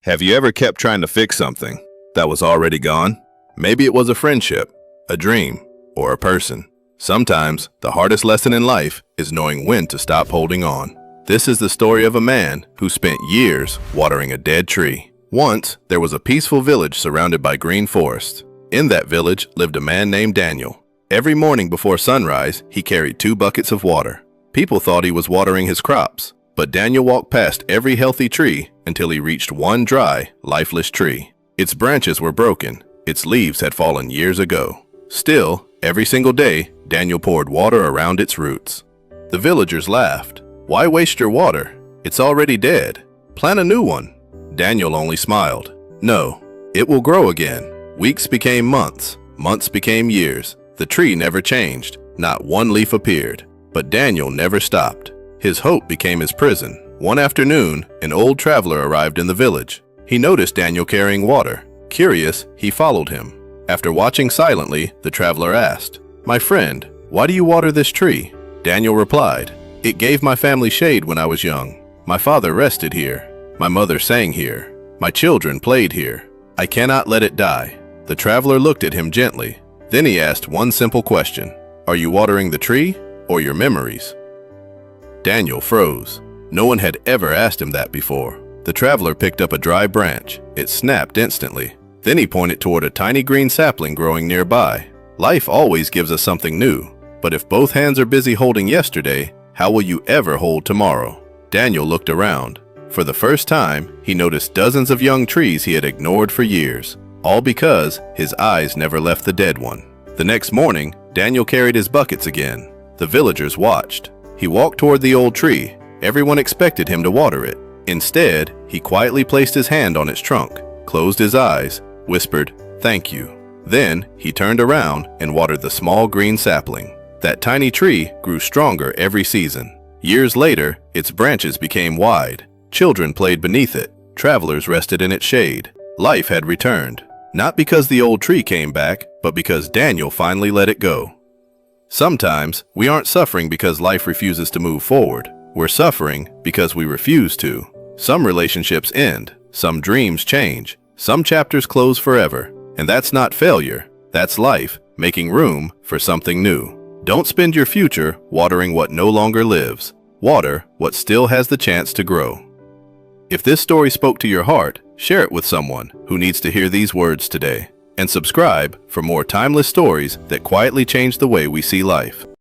Have you ever kept trying to fix something that was already gone? Maybe it was a friendship, a dream, or a person. Sometimes the hardest lesson in life is knowing when to stop holding on. This is the story of a man who spent years watering a dead tree. Once, there was a peaceful village surrounded by green forest. In that village lived a man named Daniel. Every morning before sunrise, he carried 2 buckets of water. People thought he was watering his crops, but Daniel walked past every healthy tree until he reached one dry, lifeless tree. Its branches were broken. Its leaves had fallen years ago. Still, every single day, Daniel poured water around its roots. The villagers laughed. "Why waste your water? It's already dead. Plant a new one." Daniel only smiled. "No, it will grow again." Weeks became months. Months became years. The tree never changed. Not one leaf appeared. But Daniel never stopped. His hope became his prison. One afternoon, an old traveler arrived in the village. He noticed Daniel carrying water. Curious, he followed him. After watching silently, the traveler asked, "My friend, why do you water this tree?" Daniel replied, "It gave my family shade when I was young. My father rested here. My mother sang here. My children played here. I cannot let it die." The traveler looked at him gently. Then he asked one simple question. "Are you watering the tree or your memories?" Daniel froze. No one had ever asked him that before. The traveler picked up a dry branch. It snapped instantly. Then he pointed toward a tiny green sapling growing nearby. Life always gives us something new. But if both hands are busy holding yesterday, how will you ever hold tomorrow? Daniel looked around. For the first time, he noticed dozens of young trees he had ignored for years, all because his eyes never left the dead one. The next morning, Daniel carried his buckets again. The villagers watched. He walked toward the old tree. Everyone expected him to water it. Instead, he quietly placed his hand on its trunk, closed his eyes, whispered, "Thank you." Then, he turned around and watered the small green sapling. That tiny tree grew stronger every season. Years later, its branches became wide. Children played beneath it. Travelers rested in its shade. Life had returned. Not because the old tree came back, but because Daniel finally let it go. Sometimes, we aren't suffering because life refuses to move forward. We're suffering because we refuse to. Some relationships end. Some dreams change. Some chapters close forever. And that's not failure. That's life, making room for something new. Don't spend your future watering what no longer lives. Water what still has the chance to grow. If this story spoke to your heart, share it with someone who needs to hear these words today. And subscribe for more timeless stories that quietly change the way we see life.